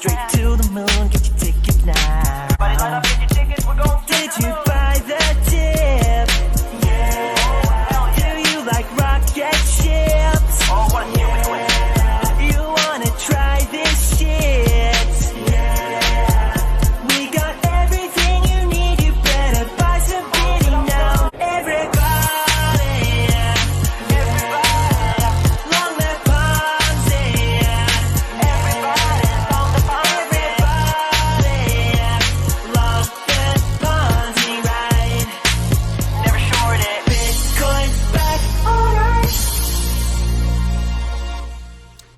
straight to the moon, get your ticket now. Everybody line up, get your tickets, we're going. Did you buy the tip? Yeah. Do you like rocket ships? Oh, what a human win. You wanna try this shit? Yeah. We got everything you need, you better buy some Biddy now. Everybody, long live Ponzi. Everybody, long live Ponzi. Everybody, long live Ponzi ride. Never short it. Bitcoin's back, alright.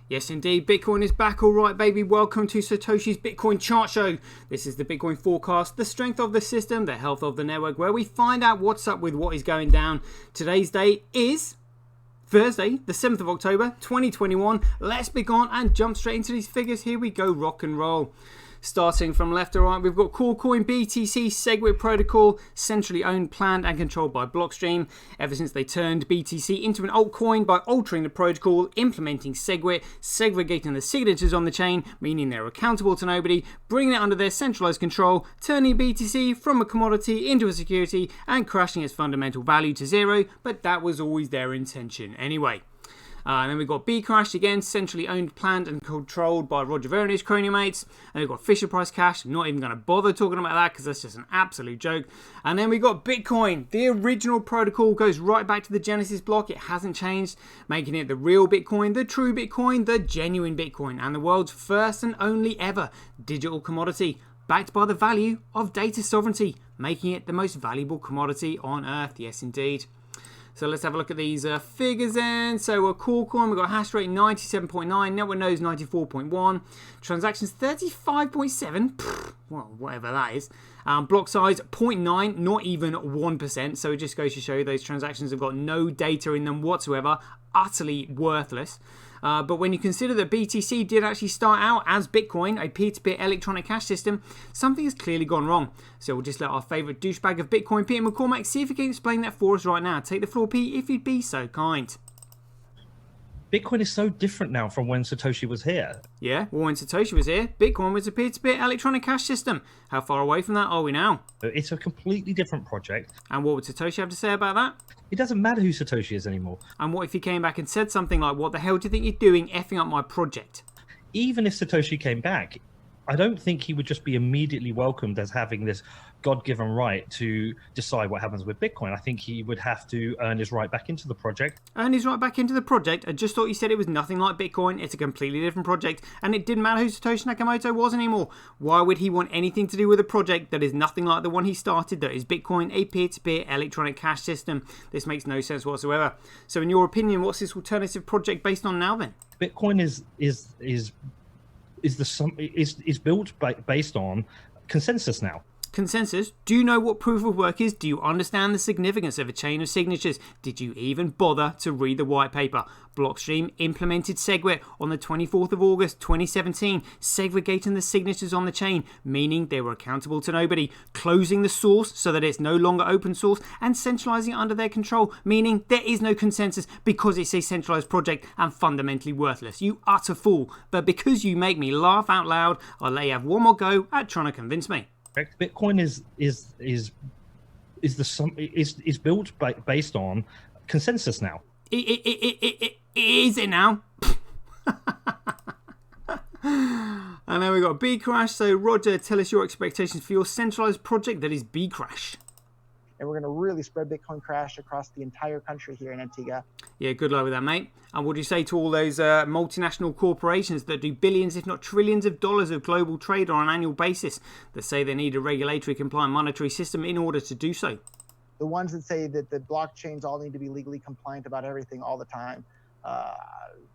Yes, indeed. Bitcoin is back. All right, baby. Welcome to Satoshi's Bitcoin Chart Show. This is the Bitcoin forecast, the strength of the system, the health of the network, where we find out what's up with what is going down. Today's date is Thursday, the 7th of October, 2021. Let's be gone and jump straight into these figures. Here we go, rock and roll. Starting from left to right, we've got Coolcoin BTC SegWit protocol, centrally owned, planned and controlled by Blockstream. Ever since they turned BTC into an altcoin by altering the protocol, implementing SegWit, segregating the signatures on the chain, meaning they're accountable to nobody, bringing it under their centralized control, turning BTC from a commodity into a security and crashing its fundamental value to zero, but that was always their intention anyway. And then we've got Bcrash, again, centrally owned, planned and controlled by Roger Ver and his crony mates. And we've got Fisher Price Cash. I'm not even going to bother talking about that because that's just an absolute joke. And then we've got Bitcoin. The original protocol goes right back to the Genesis block. It hasn't changed, making it the real Bitcoin, the true Bitcoin, the genuine Bitcoin, and the world's first and only ever digital commodity, backed by the value of data sovereignty, making it the most valuable commodity on Earth. Yes, indeed. So let's have a look at these figures then. So we're Coolcoin, we've got hash rate 97.9, network nodes 94.1, transactions 35.7, well, whatever that is. Block size 0.9, not even 1%. So it just goes to show you those transactions have got no data in them whatsoever, utterly worthless. But when you consider that BTC did actually start out as Bitcoin, a peer-to-peer electronic cash system, something has clearly gone wrong. So we'll just let our favourite douchebag of Bitcoin, Peter McCormack, see if he can explain that for us right now. Take the floor, Pete, if you'd be so kind. Bitcoin is so different now from when Satoshi was here. Yeah, well, when Satoshi was here, Bitcoin was a peer-to-peer electronic cash system. How far away from that are we now? It's a completely different project. And what would Satoshi have to say about that? It doesn't matter who Satoshi is anymore. And what if he came back and said something like, what the hell do you think you're doing effing up my project? Even if Satoshi came back, I don't think he would just be immediately welcomed as having this God-given right to decide what happens with Bitcoin. I think he would have to earn his right back into the project. Earn his right back into the project? I just thought you said it was nothing like Bitcoin. It's a completely different project, and it didn't matter who Satoshi Nakamoto was anymore. Why would he want anything to do with a project that is nothing like the one he started, that is Bitcoin, a peer-to-peer electronic cash system? This makes no sense whatsoever. So in your opinion, what's this alternative project based on now then? Bitcoin is built based on consensus now. Consensus? Do you know what proof of work is? Do you understand the significance of a chain of signatures? Did you even bother to read the white paper? Blockstream implemented SegWit on the 24th of August 2017, segregating the signatures on the chain, meaning they were accountable to nobody, closing the source so that it's no longer open source, and centralizing it under their control, meaning there is no consensus because it's a centralized project and fundamentally worthless. You utter fool. But because you make me laugh out loud, I'll let you have one more go at trying to convince me. Bitcoin is built based on consensus now. Is it now? And then we've got Bcrash. So Roger, tell us your expectations for your centralized project that is Bcrash. And we're going to really spread Bitcoin Crash across the entire country here in Antigua. Yeah, good luck with that, mate. And what do you say to all those multinational corporations that do billions, if not trillions of dollars of global trade on an annual basis, that say they need a regulatory compliant monetary system in order to do so? The ones that say that the blockchains all need to be legally compliant about everything all the time,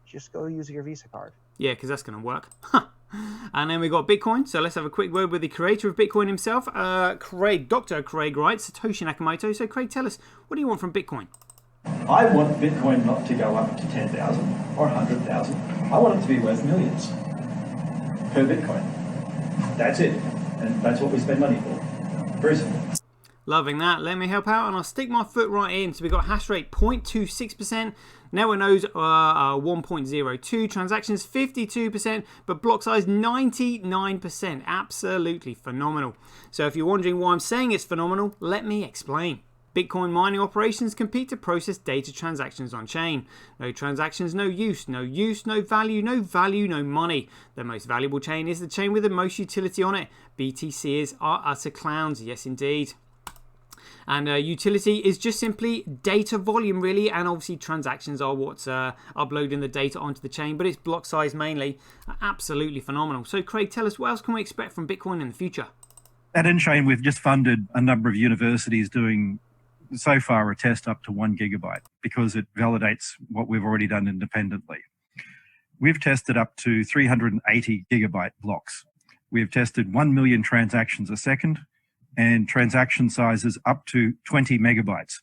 just go use your Visa card. Yeah, because that's going to work. And then we got Bitcoin. So let's have a quick word with the creator of Bitcoin himself, Dr. Craig Wright, Satoshi Nakamoto. So Craig, tell us, what do you want from Bitcoin? I want Bitcoin not to go up to 10,000 or 100,000. I want it to be worth millions per Bitcoin. That's it. And that's what we spend money for. Very simple. Loving that. Let me help out and I'll stick my foot right in. So we've got hash rate 0.26%, network nodes 1.02, transactions 52%, but block size 99%. Absolutely phenomenal. So if you're wondering why I'm saying it's phenomenal, let me explain. Bitcoin mining operations compete to process data transactions on chain. No transactions, no use. No use, no value. No value, no money. The most valuable chain is the chain with the most utility on it. BTCs are utter clowns. Yes, indeed. And utility is just simply data volume, really. And obviously transactions are what's uploading the data onto the chain. But it's block size mainly. Absolutely phenomenal. So Craig, tell us, what else can we expect from Bitcoin in the future? At InChain, we've just funded a number of universities doing so far a test up to 1 gigabyte because it validates what we've already done independently. We've tested up to 380 gigabyte blocks. We've tested 1 million transactions a second and transaction sizes up to 20 megabytes.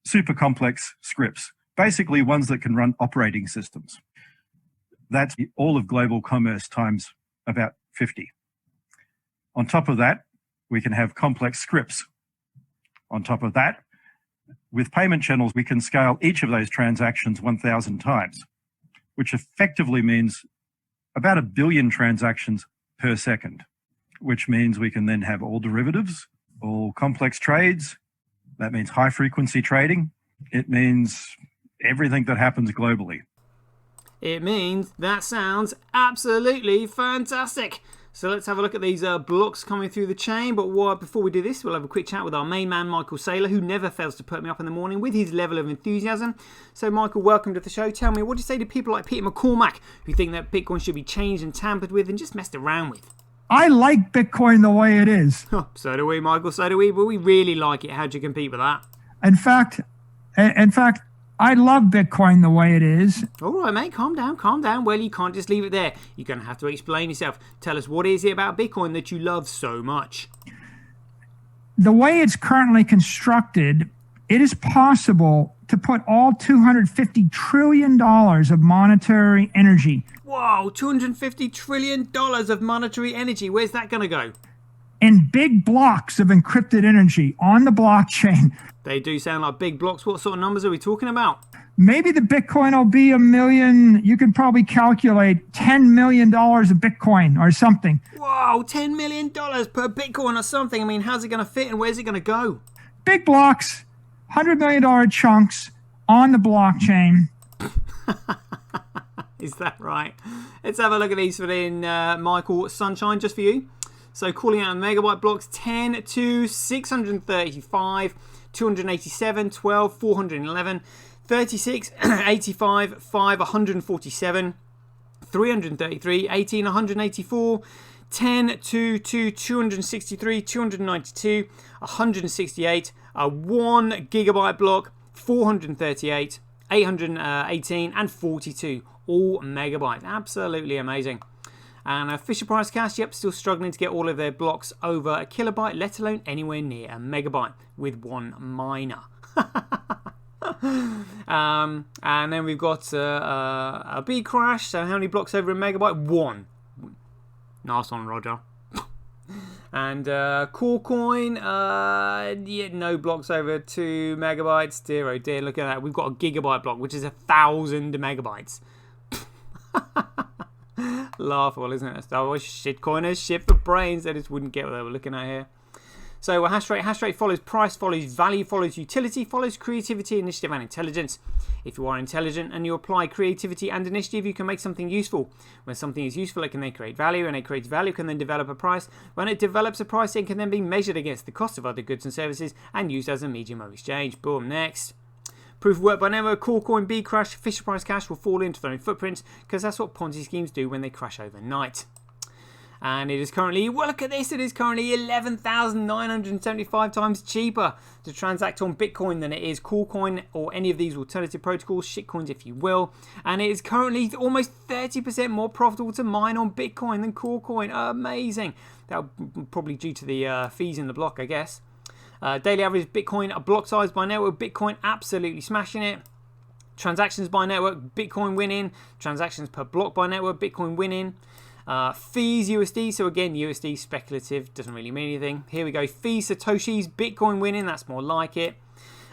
Super complex scripts, basically ones that can run operating systems. That's all of global commerce times about 50. On top of that, we can have complex scripts. On top of that, with payment channels, we can scale each of those transactions 1,000 times, which effectively means about 1 billion transactions per second, which means we can then have all derivatives, all complex trades. That means high frequency trading. It means everything that happens globally. It means that sounds absolutely fantastic. So let's have a look at these blocks coming through the chain. But before we do this, we'll have a quick chat with our main man, Michael Saylor, who never fails to put me up in the morning with his level of enthusiasm. So Michael, welcome to the show. Tell me, what do you say to people like Peter McCormack, who think that Bitcoin should be changed and tampered with and just messed around with? I like Bitcoin the way it is. So do we, Michael, so do we. But we really like it. How do you compete with that? In fact, I love Bitcoin the way it is. All right, mate, calm down, calm down. Well, you can't just leave it there. You're going to have to explain yourself. Tell us, what is it about Bitcoin that you love so much? The way it's currently constructed, it is possible to put all $250 trillion of monetary energy. Whoa, $250 trillion of monetary energy. Where's that going to go? In big blocks of encrypted energy on the blockchain. They do sound like big blocks. What sort of numbers are we talking about? Maybe the Bitcoin will be 1 million. You can probably calculate $10 million of Bitcoin or something. Whoa, $10 million per Bitcoin or something. I mean, how's it going to fit and where's it going to go? Big blocks, $100 million chunks on the blockchain. Is that right? Let's have a look at these for Michael Sunshine, just for you. So calling out megabyte blocks 10 to 635, 287, 12, 411, 36, 85, 5, 147, 333, 18, 184, 10, 2, 263, 292, 168, a 1 gigabyte block, 438, 818, and 42. All megabytes. Absolutely amazing. And Fisher Price Cash, yep, still struggling to get all of their blocks over a kilobyte, let alone anywhere near a megabyte with one miner. And then we've got a B crash. So how many blocks over a megabyte? 1. Nice one, Roger. And Corecoin, yeah, no blocks over 2 megabytes. Dear, oh dear, look at that. We've got a gigabyte block, which is 1,000 megabytes. Laughable, isn't it? Oh, shitcoiners, shit for brains. They just wouldn't get what they were looking at here. So hash rate follows price, follows value, follows utility, follows creativity, initiative, and intelligence. If you are intelligent and you apply creativity and initiative, you can make something useful. When something is useful, it can then create value, and it creates value, can then develop a price. When it develops a price, it can then be measured against the cost of other goods and services and used as a medium of exchange. Boom, next. Proof of work by network, Corecoin, B crash, Fisher Price Cash will fall into their own footprints because that's what Ponzi schemes do when they crash overnight. And it is currently, well, look at this, it is currently 11,975 times cheaper to transact on Bitcoin than it is Corecoin or any of these alternative protocols, shitcoins if you will. And it is currently almost 30% more profitable to mine on Bitcoin than Corecoin. Amazing. That probably due to the fees in the block, I guess. Daily average Bitcoin, a block size by network, Bitcoin absolutely smashing it. Transactions by network, Bitcoin winning. Transactions per block by network, Bitcoin winning. Fees USD, so again, USD speculative, doesn't really mean anything. Here we go, fees Satoshis, Bitcoin winning, that's more like it.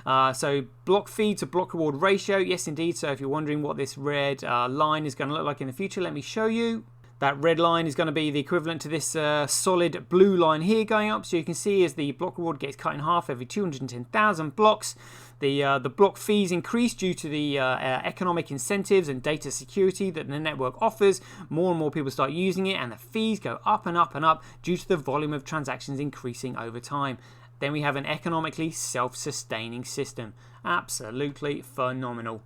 So block fee to block reward ratio, yes indeed. So if you're wondering what this red line is going to look like in the future, let me show you. That red line is going to be the equivalent to this solid blue line here going up. So you can see as the block reward gets cut in half every 210,000 blocks, the block fees increase due to the economic incentives and data security that the network offers. More and more people start using it, and the fees go up and up and up due to the volume of transactions increasing over time. Then we have an economically self-sustaining system. Absolutely phenomenal.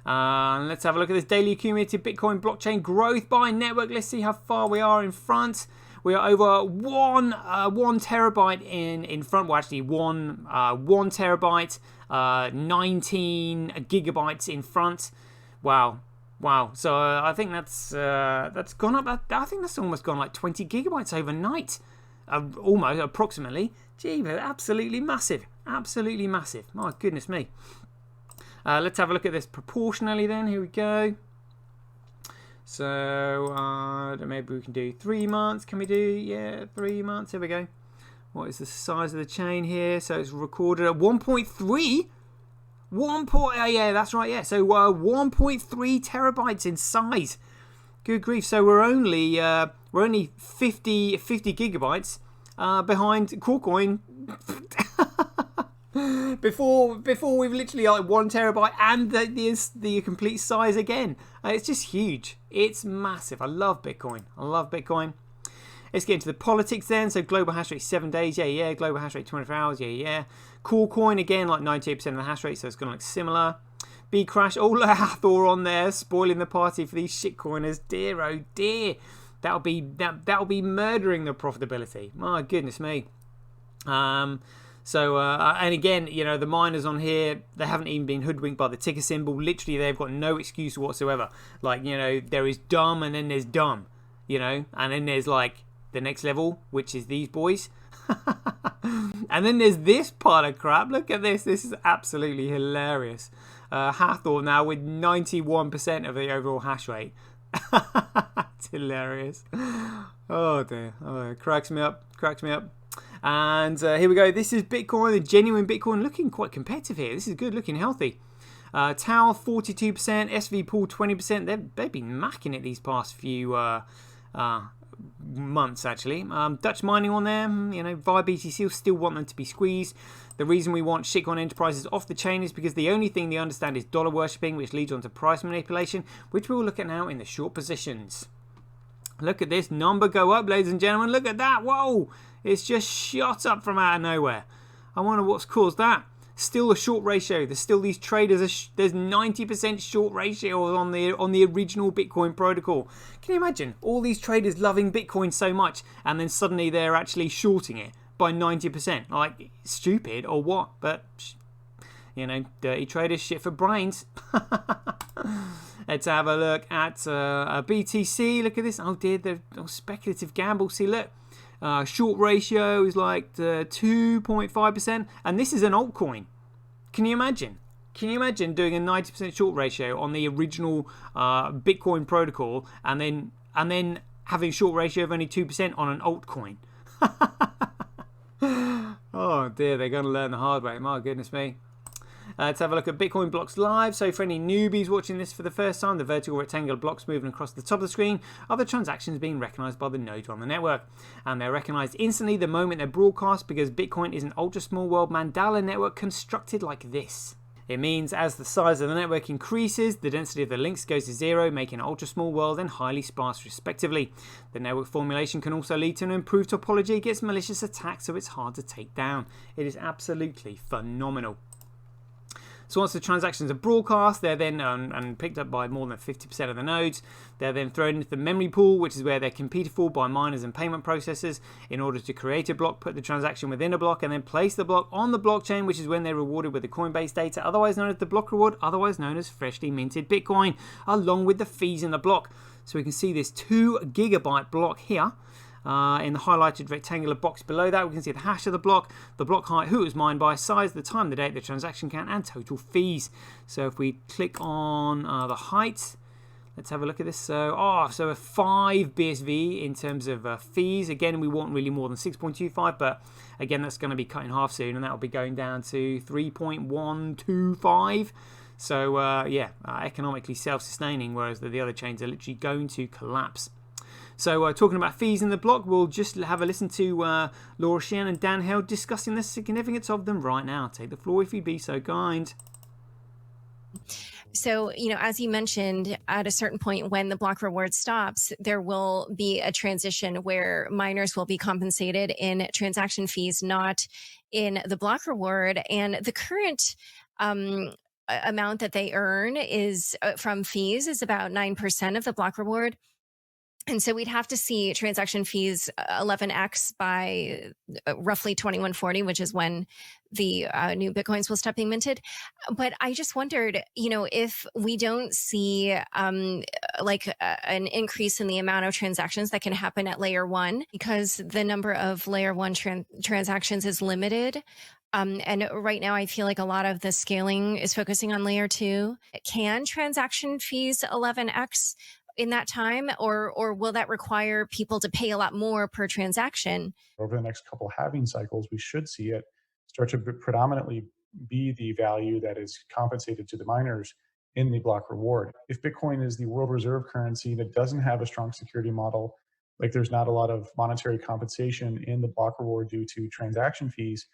Let's have a look at this daily accumulated Bitcoin blockchain growth by network. Let's see how far we are in front. We are over one terabyte in front. Well, actually, one terabyte, 19 gigabytes in front. Wow. So I think that's gone up. I think that's almost gone like 20 gigabytes overnight. Almost, approximately. Gee, absolutely massive. Absolutely massive. My goodness me. Let's have a look at this proportionally then. Here we go. So maybe we can do 3 months. Can we do? Yeah, 3 months. Here we go. What is the size of the chain here? So it's recorded at 1.3. Yeah, that's right. Yeah, so 1.3 terabytes in size. Good grief. So we're only 50 gigabytes behind Corecoin. before we've literally like 1 terabyte and the complete size again. It's just huge. It's massive. I love Bitcoin. Let's get into the politics then. So global hash rate 7 days, yeah. Global hash rate 24 hours, yeah. Corecoin again, like 98% of the hash rate, so it's gonna look similar. B crash, Hathor on there, spoiling the party for these shitcoiners. Dear oh dear, that'll be murdering the profitability. My goodness me. So, and again, you know, the miners on here, they haven't even been hoodwinked by the ticker symbol. Literally, they've got no excuse whatsoever. Like, you know, there is dumb and then there's dumb, you know, and then there's like the next level, which is these boys. And then there's this pile of crap. Look at this. This is absolutely hilarious. Hathor now with 91% of the overall hash rate. It's hilarious. Oh dear. Oh, it cracks me up. And here we go. This is Bitcoin, the genuine Bitcoin, looking quite competitive here. This is good, looking healthy. Tau 42%, SV Pool 20%. They've been macking it these past few months actually. Dutch mining on there, you know, via BTC, still want them to be squeezed. The reason we want shitcoin enterprises off the chain is because the only thing they understand is dollar worshipping, which leads on to price manipulation, which we will look at now in the short positions. Look at this number go up, ladies and gentlemen. Look at that. Whoa, it's just shot up from out of nowhere. I wonder what's caused that. Still a short ratio. There's still these traders. There's 90% short ratio on the original Bitcoin protocol. Can you imagine all these traders loving Bitcoin so much, and then suddenly they're actually shorting it by 90%? Like, stupid or what? But you know, dirty traders, shit for brains. Let's have a look at BTC. Look at this. Oh dear, the speculative gamble. See, look. Short ratio is like 2.5%, and this is an altcoin. Can you imagine? Can you imagine doing a 90% short ratio on the original Bitcoin protocol, and then having a short ratio of only 2% on an altcoin? Oh dear, they're going to learn the hard way. My goodness me. Let's have a look at Bitcoin blocks live. So for any newbies watching this for the first time, the vertical rectangular blocks moving across the top of the screen are the transactions being recognized by the node on the network. And they're recognized instantly the moment they're broadcast, because Bitcoin is an ultra small world mandala network constructed like this. It means as the size of the network increases, the density of the links goes to 0, making an ultra small world and highly sparse respectively. The network formulation can also lead to an improved topology against malicious attacks, so it's hard to take down. It is absolutely phenomenal. So once the transactions are broadcast, they're then and picked up by more than 50% of the nodes. They're then thrown into the memory pool, which is where they're competed for by miners and payment processors in order to create a block, put the transaction within a block, and then place the block on the blockchain, which is when they're rewarded with the Coinbase data, otherwise known as the block reward, otherwise known as freshly minted Bitcoin, along with the fees in the block. So we can see this 2 gigabyte block here. In the highlighted rectangular box below that, we can see the hash of the block height, who it was mined by, size, the time, the date, the transaction count, and total fees. So if we click on the height, Let's have a look at this. So a 5 BSV in terms of fees. Again, we want really more than 6.25, but again, that's going to be cut in half soon, and that will be going down to 3.125. So economically self-sustaining, whereas the other chains are literally going to collapse. So talking about fees in the block, we'll just have a listen to Laura Sheehan and Dan Held discussing the significance of them right now. Take the floor if you'd be so kind. So, as you mentioned, at a certain point when the block reward stops, there will be a transition where miners will be compensated in transaction fees, not in the block reward. And the current amount that they earn is from fees is about 9% of the block reward. And so we'd have to see transaction fees 11x by roughly 2140, which is when the new Bitcoins will stop being minted. But I just wondered, if we don't see an increase in the amount of transactions that can happen at layer 1, because the number of layer 1 transactions is limited. And right now, I feel like a lot of the scaling is focusing on layer 2. Can transaction fees 11x in that time, or will that require people to pay a lot more per transaction? Over the next couple halving cycles, we should see it start to predominantly be the value that is compensated to the miners in the block reward. If Bitcoin is the world reserve currency that doesn't have a strong security model, like there's not a lot of monetary compensation in the block reward due to transaction fees,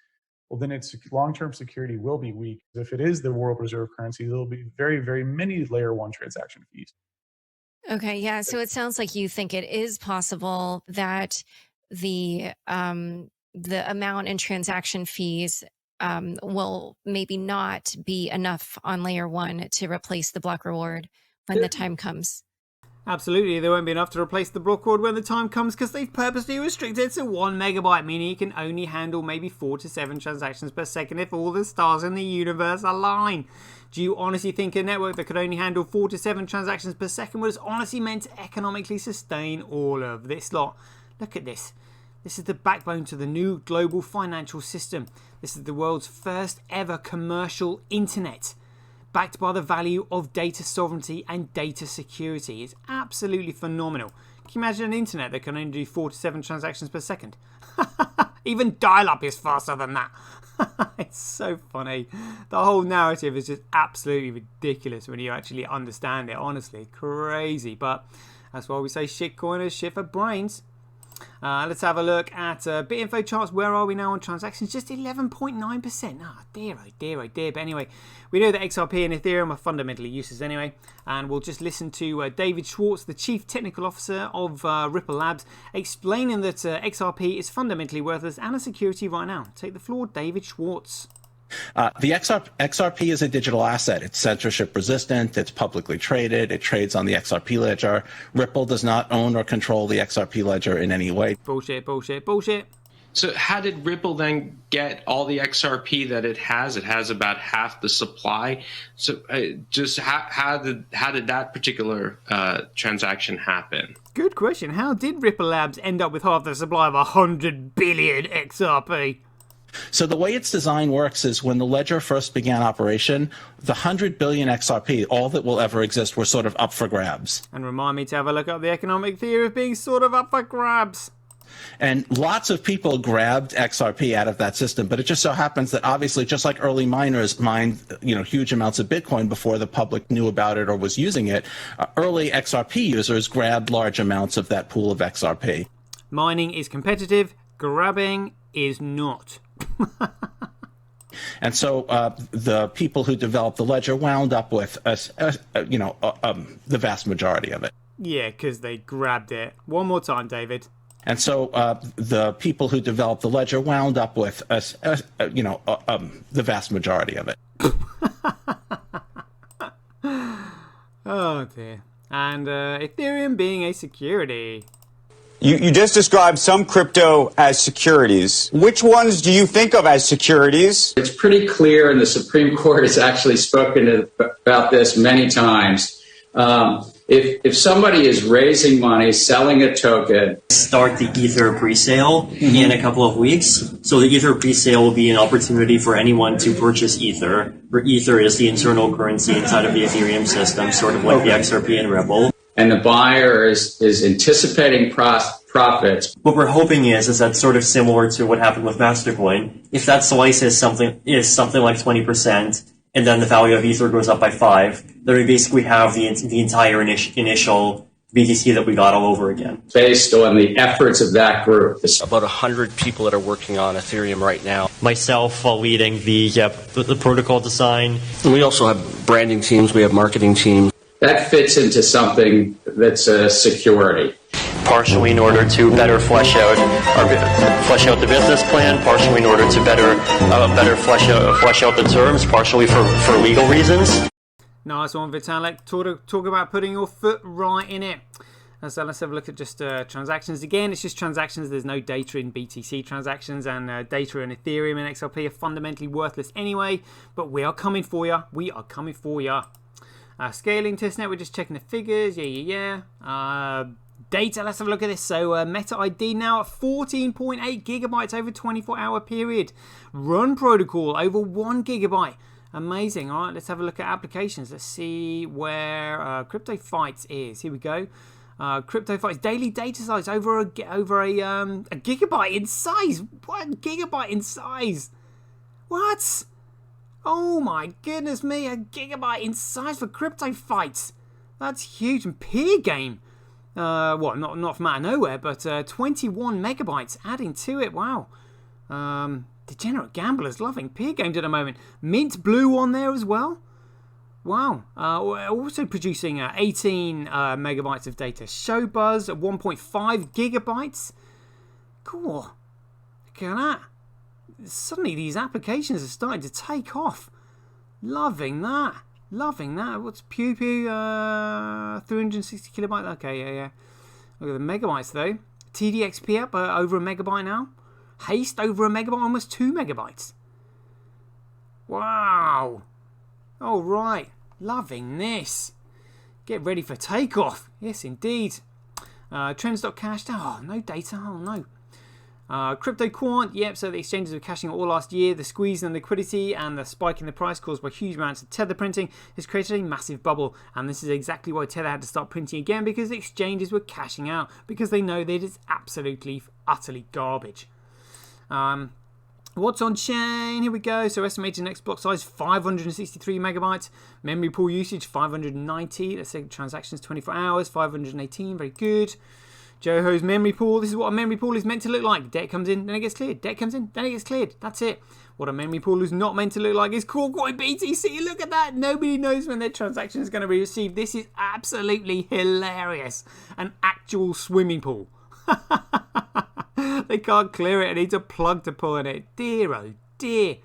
well, then its long-term security will be weak. If it is the world reserve currency, there will be very, very many layer 1 transaction fees. Okay, yeah. So it sounds like you think it is possible that the amount in transaction fees will maybe not be enough on layer 1 to replace the block reward when the time comes. Absolutely, there won't be enough to replace the block reward when the time comes, because they've purposely restricted it to 1 megabyte, meaning you can only handle maybe 4 to 7 transactions per second if all the stars in the universe align. Do you honestly think a network that could only handle 4 to 7 transactions per second was honestly meant to economically sustain all of this lot? Look at this. This is the backbone to the new global financial system. This is the world's first ever commercial internet, backed by the value of data sovereignty and data security. It's absolutely phenomenal. Can you imagine an internet that can only do 4 to 7 transactions per second? Even dial-up is faster than that. It's so funny. The whole narrative is just absolutely ridiculous when you actually understand it. Honestly, crazy. But that's why we say shitcoiners, shit for brains. Let's have a look at BitInfo charts. Where are we now on transactions? Just 11.9%. Ah, dear, oh dear, oh dear. But anyway, we know that XRP and Ethereum are fundamentally useless anyway. And we'll just listen to David Schwartz, the Chief Technical Officer of Ripple Labs, explaining that XRP is fundamentally worthless and a security right now. Take the floor, David Schwartz. The XRP is a digital asset. It's censorship resistant. It's publicly traded. It trades on the XRP ledger. Ripple does not own or control the XRP ledger in any way. Bullshit, bullshit, bullshit. So how did Ripple then get all the XRP that it has? It has about half the supply. So just how did that particular transaction happen? Good question. How did Ripple Labs end up with half the supply of 100 billion XRP? So the way its design works is when the ledger first began operation, the 100 billion XRP, all that will ever exist, were sort of up for grabs. And remind me to have a look at the economic theory of being sort of up for grabs. And lots of people grabbed XRP out of that system, but it just so happens that obviously, just like early miners mined, huge amounts of Bitcoin before the public knew about it or was using it, early XRP users grabbed large amounts of that pool of XRP. Mining is competitive, grabbing is not. And so the people who developed the ledger wound up with, the vast majority of it. Yeah, because they grabbed it. One more time, David. And so the people who developed the ledger wound up with, the vast majority of it. Oh, dear. And Ethereum being a security. You just described some crypto as securities. Which ones do you think of as securities? It's pretty clear, and the Supreme Court has actually spoken about this many times. If somebody is raising money, selling a token, start the Ether presale in a couple of weeks. So the Ether presale will be an opportunity for anyone to purchase Ether. For Ether is the internal currency inside of the Ethereum system, sort of like the XRP and Ripple. and the buyer is anticipating profits. What we're hoping is that sort of similar to what happened with Mastercoin. If that slice is something like 20%, and then the value of Ether goes up by 5, then we basically have the entire initial BTC that we got all over again. Based on the efforts of that group. About 100 people that are working on Ethereum right now. Myself leading the protocol design. And we also have branding teams, we have marketing teams. That fits into something that's a security. Partially in order to better flesh out the business plan, partially in order to better flesh out the terms, partially for legal reasons. Nice one, Vitalik. Talk about putting your foot right in it. So let's have a look at just transactions. Again, it's just transactions. There's no data in BTC transactions, and data in Ethereum and XRP are fundamentally worthless anyway. But we are coming for you. We are coming for you. Scaling testnet, we're just checking the figures. Yeah. Data, let's have a look at this. So Meta ID now at 14.8 gigabytes over 24-hour period. Run protocol over 1 gigabyte. Amazing. All right, let's have a look at applications. Let's see where Crypto Fights is. Here we go. Crypto Fights daily data size over a gigabyte in size. 1 gigabyte in size. What? Oh my goodness me! A gigabyte in size for Crypto Fights. That's huge. And peer game. Not from out of nowhere, but 21 megabytes adding to it. Wow. Degenerate gamblers loving peer games at the moment. Mint Blue on there as well. Wow. Also producing 18 megabytes of data. Showbuzz at 1.5 gigabytes. Cool. Look at that. Suddenly these applications are starting to take off. Loving that. Loving that. What's Pew Pew? 360 kilobytes. Okay, yeah. Look at the megabytes though. TDXP up over a megabyte now. Haste over a megabyte, almost 2 megabytes. Wow. All right. Loving this. Get ready for takeoff. Yes, indeed. Trends.cash. Oh, no data. Oh, no. Crypto Quant, yep, so the exchanges were cashing all last year. The squeeze in liquidity and the spike in the price caused by huge amounts of Tether printing has created a massive bubble. And this is exactly why Tether had to start printing again, because the exchanges were cashing out because they know that it's absolutely, utterly garbage. What's on chain? Here we go. So estimated next block size 563 megabytes. Memory pool usage 590. Let's say transactions 24 hours 518. Very good. Joho's memory pool. This is what a memory pool is meant to look like. Debt comes in, then it gets cleared. Debt comes in, then it gets cleared. That's it. What a memory pool is not meant to look like is Coin BTC. Look at that. Nobody knows when their transaction is going to be received. This is absolutely hilarious. An actual swimming pool. They can't clear it. It needs a plug to pull in it. Dear, oh dear.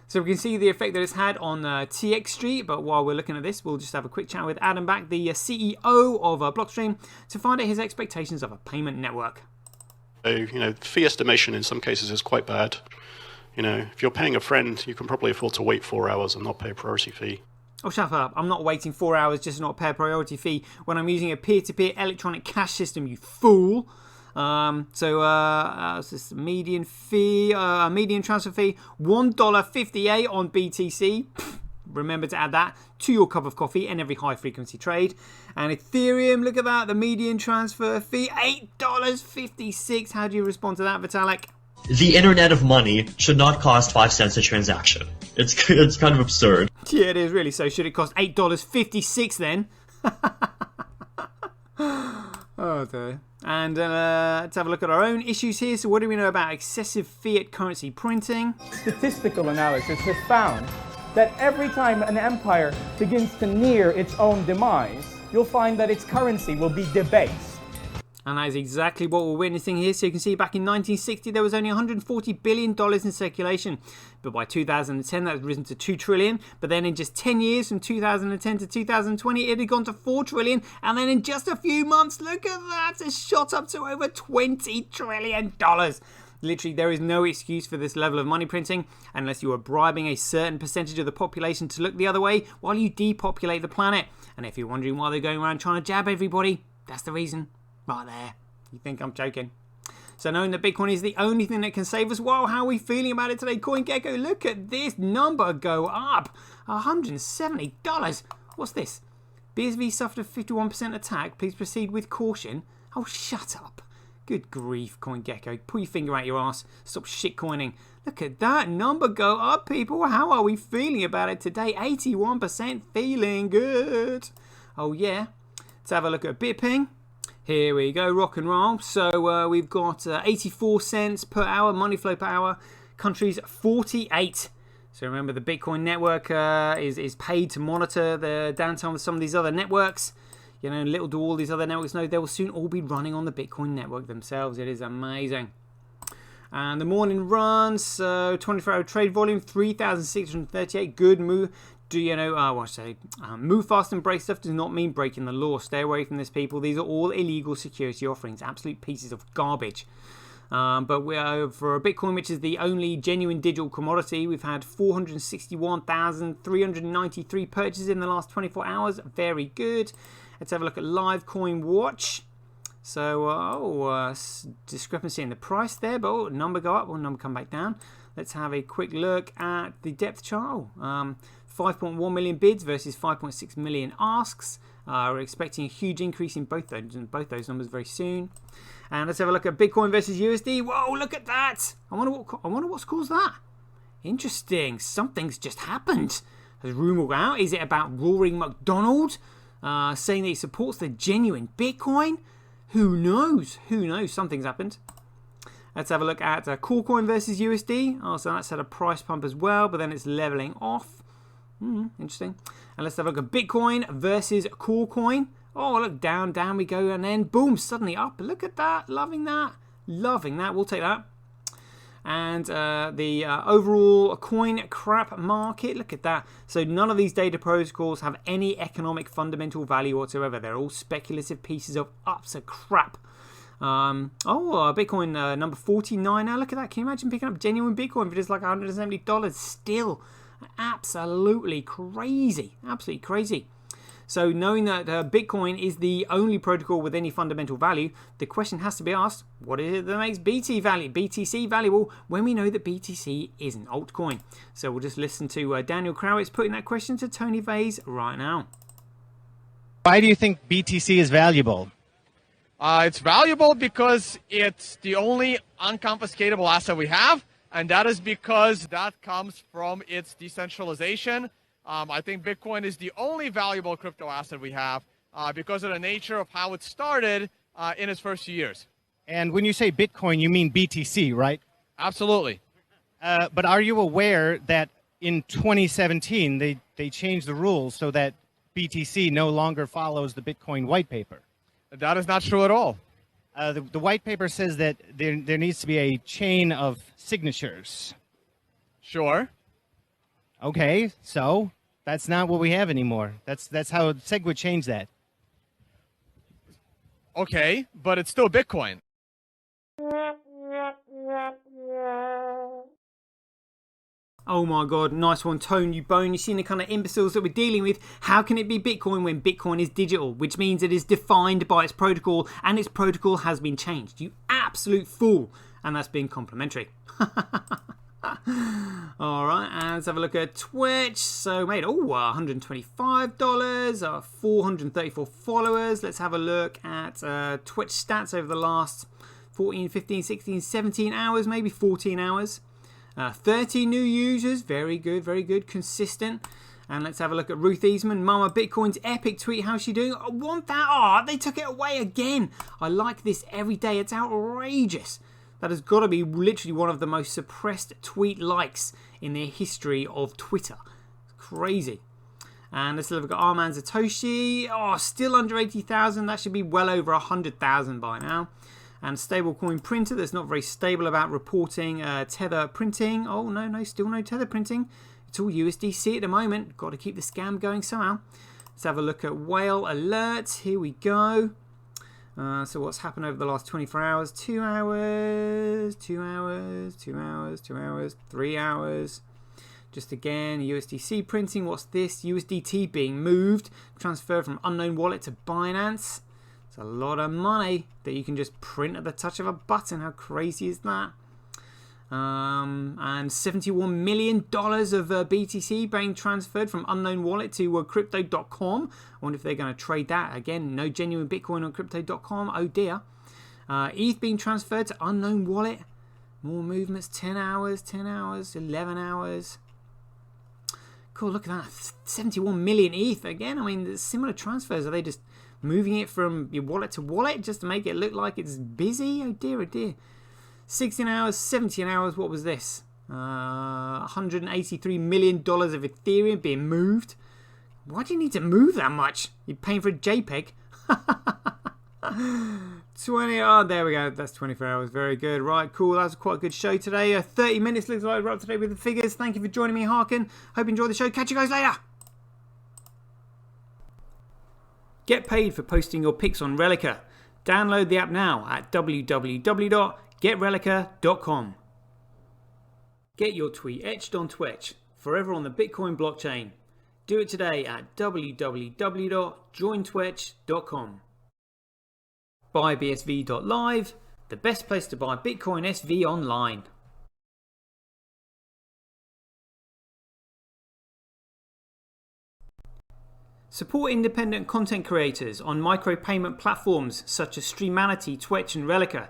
So we can see the effect that it's had on TX Street. But while we're looking at this, we'll just have a quick chat with Adam Back, the CEO of Blockstream, to find out his expectations of a payment network. So, fee estimation in some cases is quite bad. If you're paying a friend, you can probably afford to wait 4 hours and not pay a priority fee. Oh, shut up. I'm not waiting 4 hours just to not pay a priority fee when I'm using a peer-to-peer electronic cash system, you fool. This median fee, median transfer fee, $1.58 on BTC. Remember to add that to your cup of coffee and every high frequency trade. And Ethereum, look at that, the median transfer fee, $8.56. How do you respond to that, Vitalik? The internet of money should not cost 5 cents a transaction. It's kind of absurd. Yeah, it is really. So should it cost $8.56 then? Oh dear. And let's have a look at our own issues here. So what do we know about excessive fiat currency printing? Statistical analysis has found that every time an empire begins to near its own demise, you'll find that its currency will be debased. And that is exactly what we're witnessing here. So you can see back in 1960, there was only $140 billion in circulation. But by 2010, that had risen to $2 trillion. But then in just 10 years, from 2010 to 2020, it had gone to $4 trillion. And then in just a few months, look at that, it's shot up to over $20 trillion. Literally, there is no excuse for this level of money printing unless you are bribing a certain percentage of the population to look the other way while you depopulate the planet. And if you're wondering why they're going around trying to jab everybody, that's the reason. Right there. You think I'm joking? So knowing that Bitcoin is the only thing that can save us, wow, how are we feeling about it today? CoinGecko, look at this number go up. $170. What's this? BSV suffered a 51% attack. Please proceed with caution. Oh, shut up. Good grief, CoinGecko. Pull your finger out your ass. Stop shitcoining. Look at that number go up, people. How are we feeling about it today? 81% feeling good. Oh, yeah. Let's have a look at Bitping. Here we go, rock and roll. So we've got 84 cents per hour, money flow per hour. Countries 48. So remember, the Bitcoin network is paid to monitor the downtime of some of these other networks. You know, little do all these other networks know they will soon all be running on the Bitcoin network themselves. It is amazing. And the morning run, so 24-hour trade volume, 3,638. Good move. Do you know, move fast and break stuff does not mean breaking the law. Stay away from this, people. These are all illegal security offerings. Absolute pieces of garbage. But we are, for Bitcoin, which is the only genuine digital commodity, we've had 461,393 purchases in the last 24 hours. Very good. Let's have a look at Live Coin Watch. So, discrepancy in the price there, but number go up or number come back down. Let's have a quick look at the depth chart. 5.1 million bids versus 5.6 million asks. We're expecting a huge increase in both those numbers very soon. And let's have a look at Bitcoin versus USD. Whoa, look at that! I wonder what's caused that. Interesting. Something's just happened. Has rumor out? Is it about Roaring McDonald saying that he supports the genuine Bitcoin? Who knows? Who knows? Something's happened. Let's have a look at Coolcoin versus USD. Oh, so that's had a price pump as well, but then it's leveling off. Interesting. And let's have a look at Bitcoin versus Coolcoin. Oh, look, down we go, and then boom, suddenly up. Look at that. Loving that. Loving that. We'll take that. And the overall coin crap market, look at that. So none of these data protocols have any economic fundamental value whatsoever. They're all speculative pieces of utter crap. Bitcoin number 49 now. Look at that. Can you imagine picking up genuine Bitcoin for just like $170? Still absolutely crazy. Absolutely crazy. So knowing that Bitcoin is the only protocol with any fundamental value, the question has to be asked, what is it that makes BTC valuable when we know that BTC is an altcoin? So we'll just listen to Daniel Krowitz putting that question to Tony Vase right now. Why do you think BTC is valuable? It's valuable because it's the only unconfiscatable asset we have, and that is because that comes from its decentralization. I think Bitcoin is the only valuable crypto asset we have because of the nature of how it started in its first few years. And when you say Bitcoin, you mean BTC, right? Absolutely. But are you aware that in 2017, they changed the rules so that BTC no longer follows the Bitcoin white paper? That is not true at all. The white paper says that there needs to be a chain of signatures. Sure. Okay, so that's not what we have anymore. That's how SEG would change that. Okay, but it's still Bitcoin. Oh my god, nice one, Tone, you bone. You've seen the kind of imbeciles that we're dealing with. How can it be Bitcoin when Bitcoin is digital? Which means it is defined by its protocol, and its protocol has been changed. You absolute fool. And that's being complimentary. Alright, and let's have a look at Twitch. So made $125, 434 followers. Let's have a look at Twitch stats over the last 14, 15, 16, 17 hours, maybe 14 hours. 30 new users, very good, consistent. And let's have a look at Ruth Eastman, Mama Bitcoin's epic tweet. How's she doing? I want that. Oh, they took it away again. I like this every day. It's outrageous. That has got to be literally one of the most suppressed tweet likes in the history of Twitter. It's crazy. And let's look at Arman Satoshi. Oh, still under 80,000. That should be well over 100,000 by now. And stablecoin printer that's not very stable about reporting Tether printing. Oh, no, still no Tether printing. It's all USDC at the moment. Got to keep the scam going somehow. Let's have a look at whale alerts. Here we go. So what's happened over the last 24 hours? 2 hours, 2 hours, 2 hours, 2 hours, 3 hours. Just again, USDC printing. What's this? USDT being moved. Transferred from unknown wallet to Binance. It's a lot of money that you can just print at the touch of a button. How crazy is that? And $71 million of BTC being transferred from unknown wallet to crypto.com. I wonder if they're going to trade that. Again, no genuine Bitcoin on crypto.com. Oh dear. ETH being transferred to unknown wallet. More movements, 10 hours, 10 hours, 11 hours. Cool, look at that. 71 million ETH again. I mean, similar transfers. Are they just moving it from your wallet to wallet just to make it look like it's busy? Oh dear, oh dear. 16 hours, 17 hours. What was this? $183 million of Ethereum being moved. Why do you need to move that much? You're paying for a JPEG. 20. Oh, there we go. That's 24 hours. Very good. Right, cool. That was quite a good show today. 30 minutes looks like we're up today with the figures. Thank you for joining me, Harkin. Hope you enjoyed the show. Catch you guys later. Get paid for posting your pics on Relica. Download the app now at www.getrelica.com. Get your tweet etched on Twitch, forever on the Bitcoin blockchain. Do it today at www.jointwitch.com. BuyBSV.live, the best place to buy Bitcoin SV online. Support independent content creators on micropayment platforms such as Streamanity, Twitch and Relica.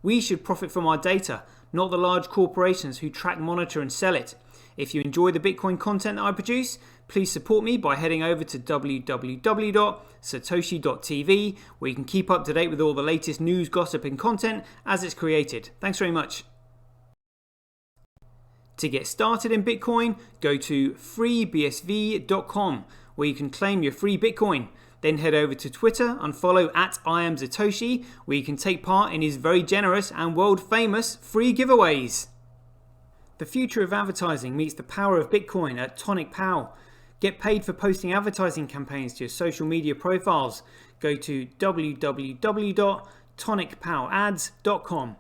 We should profit from our data, not the large corporations who track, monitor and sell it. If you enjoy the Bitcoin content that I produce, please support me by heading over to www.satoshi.tv, where you can keep up to date with all the latest news, gossip and content as it's created. Thanks very much. To get started in Bitcoin, go to freebsv.com, where you can claim your free Bitcoin. Then head over to Twitter and follow @IamSatoshi, where you can take part in his very generous and world famous free giveaways. The future of advertising meets the power of Bitcoin at Tonic Pow. Get paid for posting advertising campaigns to your social media profiles. Go to www.tonicpowads.com.